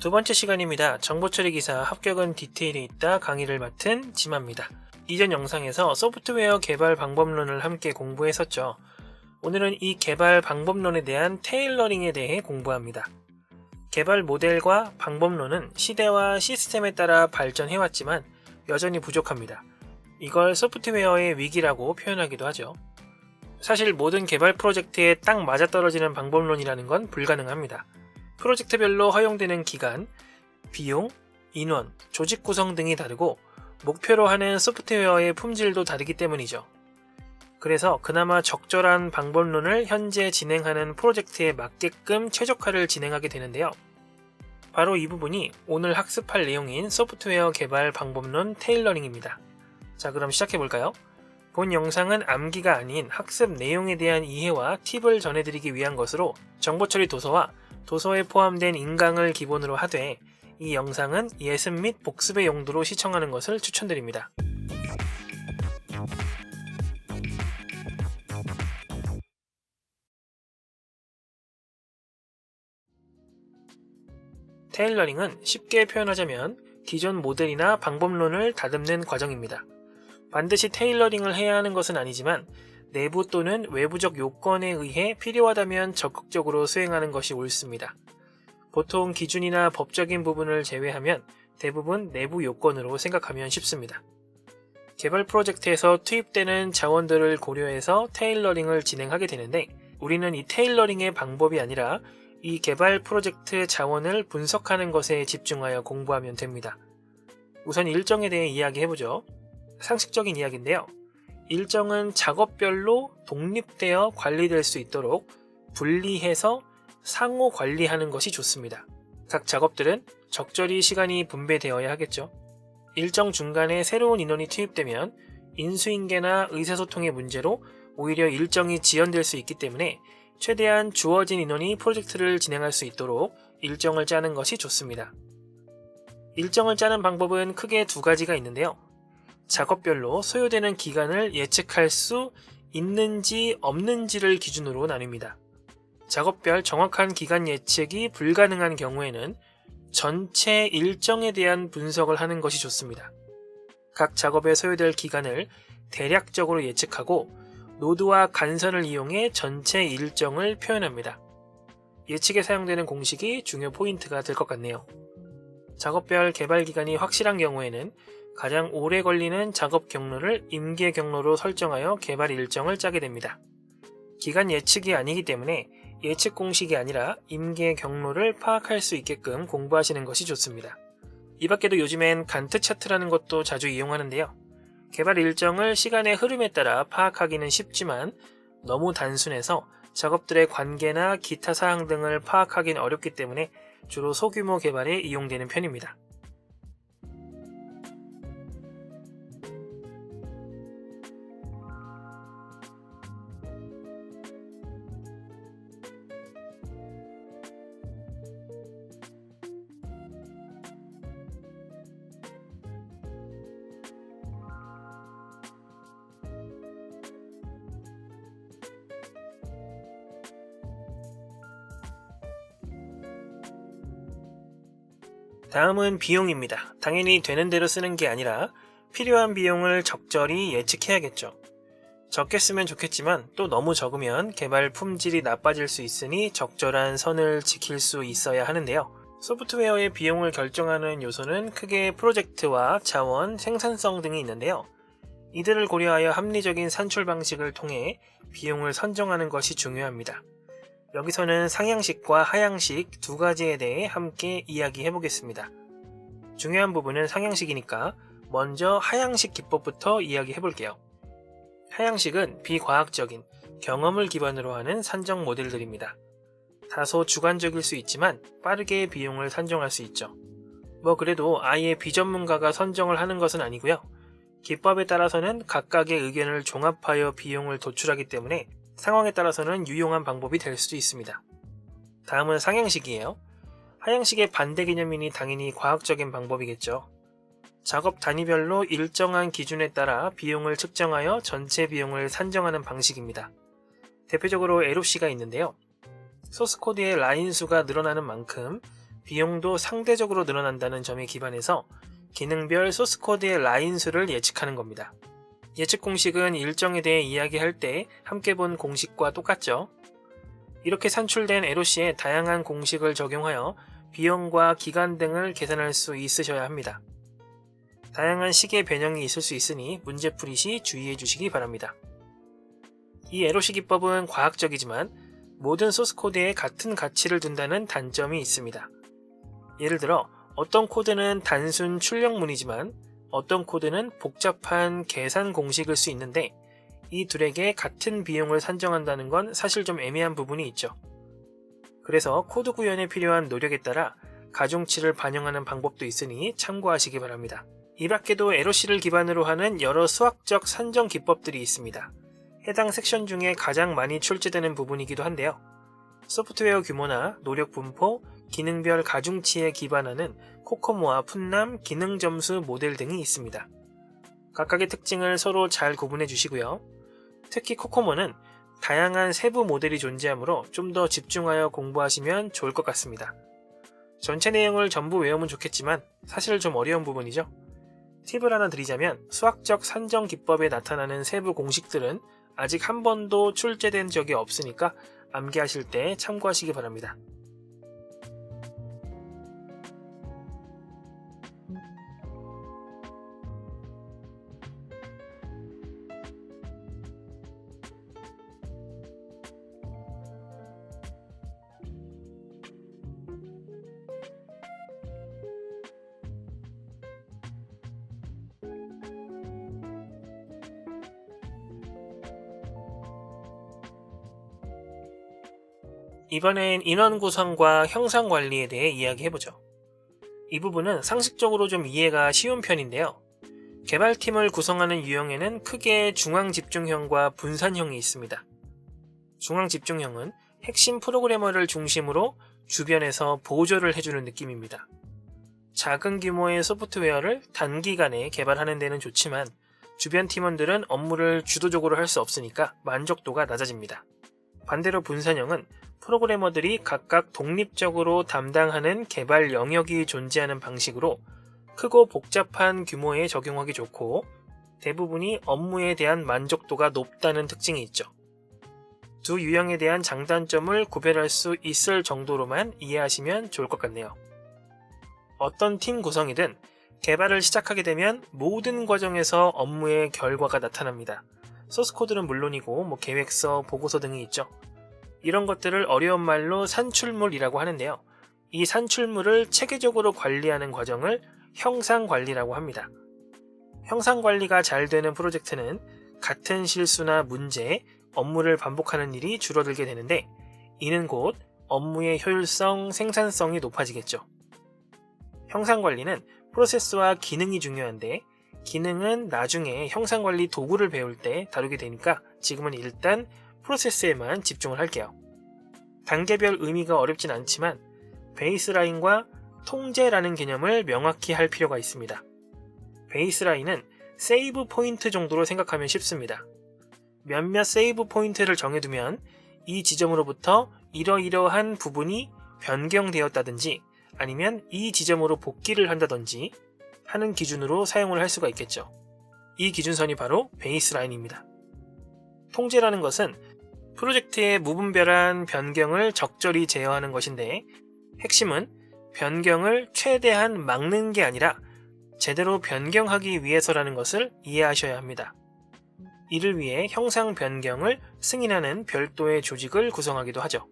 두 번째 시간입니다. 정보처리 기사 합격은 디테일에 있다 강의를 맡은 지마입니다. 이전 영상에서 소프트웨어 개발 방법론을 함께 공부했었죠. 오늘은 이 개발 방법론에 대한 테일러링에 대해 공부합니다. 개발 모델과 방법론은 시대와 시스템에 따라 발전해왔지만 여전히 부족합니다. 이걸 소프트웨어의 위기라고 표현하기도 하죠. 사실 모든 개발 프로젝트에 딱 맞아떨어지는 방법론이라는 건 불가능합니다. 프로젝트별로 허용되는 기간, 비용, 인원, 조직 구성 등이 다르고 목표로 하는 소프트웨어의 품질도 다르기 때문이죠. 그래서 그나마 적절한 방법론을 현재 진행하는 프로젝트에 맞게끔 최적화를 진행하게 되는데요. 바로 이 부분이 오늘 학습할 내용인 소프트웨어 개발 방법론 테일러링입니다. 자, 그럼 시작해볼까요? 본 영상은 암기가 아닌 학습 내용에 대한 이해와 팁을 전해드리기 위한 것으로 정보처리 도서와 도서에 포함된 인강을 기본으로 하되 이 영상은 예습 및 복습의 용도로 시청하는 것을 추천드립니다. 테일러링은 쉽게 표현하자면 기존 모델이나 방법론을 다듬는 과정입니다. 반드시 테일러링을 해야 하는 것은 아니지만 내부 또는 외부적 요건에 의해 필요하다면 적극적으로 수행하는 것이 옳습니다. 보통 기준이나 법적인 부분을 제외하면 대부분 내부 요건으로 생각하면 쉽습니다. 개발 프로젝트에서 투입되는 자원들을 고려해서 테일러링을 진행하게 되는데 우리는 이 테일러링의 방법이 아니라 이 개발 프로젝트 자원을 분석하는 것에 집중하여 공부하면 됩니다. 우선 일정에 대해 이야기해보죠. 상식적인 이야기인데요. 일정은 작업별로 독립되어 관리될 수 있도록 분리해서 상호 관리하는 것이 좋습니다. 각 작업들은 적절히 시간이 분배되어야 하겠죠. 일정 중간에 새로운 인원이 투입되면 인수인계나 의사소통의 문제로 오히려 일정이 지연될 수 있기 때문에 최대한 주어진 인원이 프로젝트를 진행할 수 있도록 일정을 짜는 것이 좋습니다. 일정을 짜는 방법은 크게 두 가지가 있는데요. 작업별로 소요되는 기간을 예측할 수 있는지 없는지를 기준으로 나뉩니다. 작업별 정확한 기간 예측이 불가능한 경우에는 전체 일정에 대한 분석을 하는 것이 좋습니다. 각 작업에 소요될 기간을 대략적으로 예측하고 노드와 간선을 이용해 전체 일정을 표현합니다. 예측에 사용되는 공식이 중요 포인트가 될 것 같네요. 작업별 개발 기간이 확실한 경우에는 가장 오래 걸리는 작업 경로를 임계 경로로 설정하여 개발 일정을 짜게 됩니다. 기간 예측이 아니기 때문에 예측 공식이 아니라 임계 경로를 파악할 수 있게끔 공부하시는 것이 좋습니다. 이 밖에도 요즘엔 간트 차트라는 것도 자주 이용하는데요. 개발 일정을 시간의 흐름에 따라 파악하기는 쉽지만 너무 단순해서 작업들의 관계나 기타 사항 등을 파악하기는 어렵기 때문에 주로 소규모 개발에 이용되는 편입니다. 다음은 비용입니다. 당연히 되는 대로 쓰는 게 아니라 필요한 비용을 적절히 예측해야겠죠. 적게 쓰면 좋겠지만 또 너무 적으면 개발 품질이 나빠질 수 있으니 적절한 선을 지킬 수 있어야 하는데요. 소프트웨어의 비용을 결정하는 요소는 크게 프로젝트와 자원, 생산성 등이 있는데요. 이들을 고려하여 합리적인 산출 방식을 통해 비용을 선정하는 것이 중요합니다. 여기서는 상향식과 하향식 두 가지에 대해 함께 이야기해 보겠습니다. 중요한 부분은 상향식이니까 먼저 하향식 기법부터 이야기해 볼게요. 하향식은 비과학적인 경험을 기반으로 하는 산정 모델들입니다. 다소 주관적일 수 있지만 빠르게 비용을 산정할 수 있죠. 그래도 아예 비전문가가 선정을 하는 것은 아니고요. 기법에 따라서는 각각의 의견을 종합하여 비용을 도출하기 때문에 상황에 따라서는 유용한 방법이 될 수도 있습니다. 다음은 상향식이에요. 하향식의 반대 개념이니 당연히 과학적인 방법이겠죠. 작업 단위별로 일정한 기준에 따라 비용을 측정하여 전체 비용을 산정하는 방식입니다. 대표적으로 LOC가 있는데요. 소스코드의 라인 수가 늘어나는 만큼 비용도 상대적으로 늘어난다는 점에 기반해서 기능별 소스코드의 라인 수를 예측하는 겁니다. 예측 공식은 일정에 대해 이야기할 때 함께 본 공식과 똑같죠. 이렇게 산출된 LOC에 다양한 공식을 적용하여 비용과 기간 등을 계산할 수 있으셔야 합니다. 다양한 식의 변형이 있을 수 있으니 문제풀이 시 주의해 주시기 바랍니다. 이 LOC 기법은 과학적이지만 모든 소스코드에 같은 가치를 둔다는 단점이 있습니다. 예를 들어 어떤 코드는 단순 출력문이지만 어떤 코드는 복잡한 계산 공식일 수 있는데 이 둘에게 같은 비용을 산정한다는 건 사실 좀 애매한 부분이 있죠. 그래서 코드 구현에 필요한 노력에 따라 가중치를 반영하는 방법도 있으니 참고하시기 바랍니다. 이 밖에도 LOC를 기반으로 하는 여러 수학적 산정 기법들이 있습니다. 해당 섹션 중에 가장 많이 출제되는 부분이기도 한데요. 소프트웨어 규모나 노력 분포, 기능별 가중치에 기반하는 코코모와 푼남, 기능 점수 모델 등이 있습니다. 각각의 특징을 서로 잘 구분해 주시고요. 특히 코코모는 다양한 세부 모델이 존재하므로 좀 더 집중하여 공부하시면 좋을 것 같습니다. 전체 내용을 전부 외우면 좋겠지만 사실 좀 어려운 부분이죠. 팁을 하나 드리자면 수학적 산정 기법에 나타나는 세부 공식들은 아직 한 번도 출제된 적이 없으니까 암기하실 때 참고하시기 바랍니다. 이번엔 인원 구성과 형상 관리에 대해 이야기해보죠. 이 부분은 상식적으로 좀 이해가 쉬운 편인데요. 개발팀을 구성하는 유형에는 크게 중앙집중형과 분산형이 있습니다. 중앙집중형은 핵심 프로그래머를 중심으로 주변에서 보조를 해주는 느낌입니다. 작은 규모의 소프트웨어를 단기간에 개발하는 데는 좋지만 주변 팀원들은 업무를 주도적으로 할 수 없으니까 만족도가 낮아집니다. 반대로 분산형은 프로그래머들이 각각 독립적으로 담당하는 개발 영역이 존재하는 방식으로 크고 복잡한 규모에 적용하기 좋고 대부분이 업무에 대한 만족도가 높다는 특징이 있죠. 두 유형에 대한 장단점을 구별할 수 있을 정도로만 이해하시면 좋을 것 같네요. 어떤 팀 구성이든 개발을 시작하게 되면 모든 과정에서 업무의 결과가 나타납니다. 소스코드는 물론이고 계획서, 보고서 등이 있죠. 이런 것들을 어려운 말로 산출물이라고 하는데요. 이 산출물을 체계적으로 관리하는 과정을 형상관리라고 합니다. 형상관리가 잘 되는 프로젝트는 같은 실수나 문제, 업무를 반복하는 일이 줄어들게 되는데 이는 곧 업무의 효율성, 생산성이 높아지겠죠. 형상관리는 프로세스와 기능이 중요한데 기능은 나중에 형상관리 도구를 배울 때 다루게 되니까 지금은 일단 프로세스에만 집중을 할게요. 단계별 의미가 어렵진 않지만 베이스라인과 통제라는 개념을 명확히 할 필요가 있습니다. 베이스라인은 세이브 포인트 정도로 생각하면 쉽습니다. 몇몇 세이브 포인트를 정해두면 이 지점으로부터 이러이러한 부분이 변경되었다든지 아니면 이 지점으로 복귀를 한다든지 하는 기준으로 사용을 할 수가 있겠죠. 이 기준선이 바로 베이스라인입니다. 통제라는 것은 프로젝트의 무분별한 변경을 적절히 제어하는 것인데 핵심은 변경을 최대한 막는 게 아니라 제대로 변경하기 위해서라는 것을 이해하셔야 합니다. 이를 위해 형상 변경을 승인하는 별도의 조직을 구성하기도 하죠.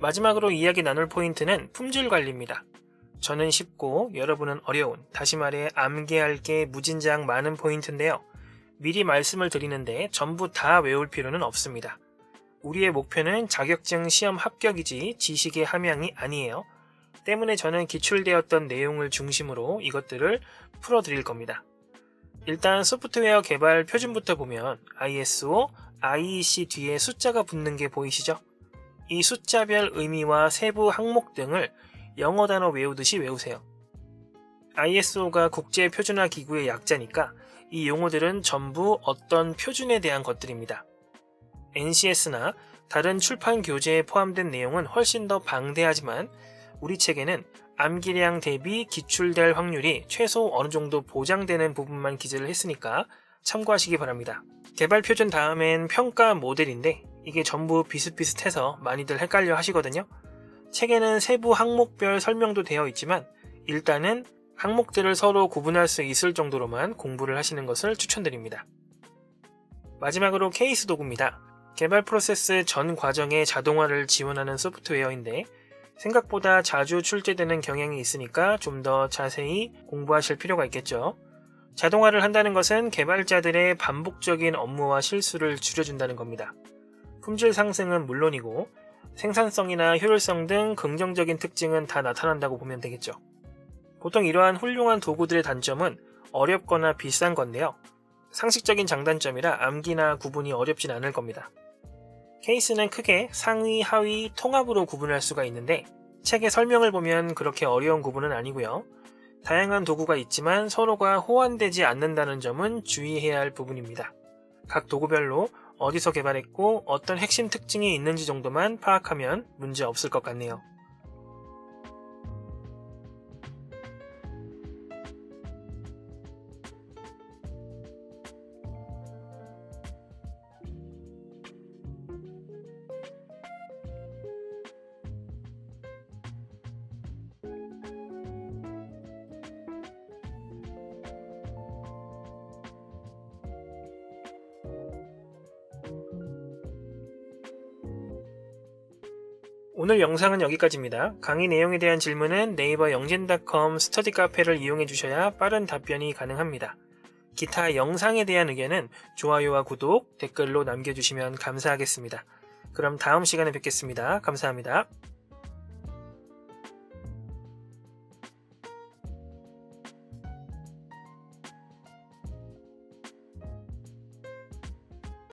마지막으로 이야기 나눌 포인트는 품질 관리입니다. 저는 쉽고 여러분은 어려운, 다시 말해 암기할 게 무진장 많은 포인트인데요. 미리 말씀을 드리는데 전부 다 외울 필요는 없습니다. 우리의 목표는 자격증 시험 합격이지 지식의 함양이 아니에요. 때문에 저는 기출되었던 내용을 중심으로 이것들을 풀어드릴 겁니다. 일단 소프트웨어 개발 표준부터 보면 ISO, IEC 뒤에 숫자가 붙는 게 보이시죠? 이 숫자별 의미와 세부 항목 등을 영어 단어 외우듯이 외우세요. ISO가 국제표준화기구의 약자니까 이 용어들은 전부 어떤 표준에 대한 것들입니다. NCS나 다른 출판 교재에 포함된 내용은 훨씬 더 방대하지만 우리 책에는 암기량 대비 기출될 확률이 최소 어느 정도 보장되는 부분만 기재를 했으니까 참고하시기 바랍니다. 개발 표준 다음엔 평가 모델인데 이게 전부 비슷비슷해서 많이들 헷갈려 하시거든요. 책에는 세부 항목별 설명도 되어 있지만 일단은 항목들을 서로 구분할 수 있을 정도로만 공부를 하시는 것을 추천드립니다. 마지막으로 케이스 도구입니다. 개발 프로세스 전 과정의 자동화를 지원하는 소프트웨어인데 생각보다 자주 출제되는 경향이 있으니까 좀 더 자세히 공부하실 필요가 있겠죠. 자동화를 한다는 것은 개발자들의 반복적인 업무와 실수를 줄여준다는 겁니다. 품질 상승은 물론이고 생산성이나 효율성 등 긍정적인 특징은 다 나타난다고 보면 되겠죠. 보통 이러한 훌륭한 도구들의 단점은 어렵거나 비싼 건데요. 상식적인 장단점이라 암기나 구분이 어렵진 않을 겁니다. 케이스는 크게 상위, 하위, 통합으로 구분할 수가 있는데 책의 설명을 보면 그렇게 어려운 구분은 아니고요. 다양한 도구가 있지만 서로가 호환되지 않는다는 점은 주의해야 할 부분입니다. 각 도구별로 어디서 개발했고 어떤 핵심 특징이 있는지 정도만 파악하면 문제 없을 것 같네요. 오늘 영상은 여기까지입니다. 강의 내용에 대한 질문은 네이버 영진닷컴 스터디 카페를 이용해 주셔야 빠른 답변이 가능합니다. 기타 영상에 대한 의견은 좋아요와 구독, 댓글로 남겨주시면 감사하겠습니다. 그럼 다음 시간에 뵙겠습니다. 감사합니다.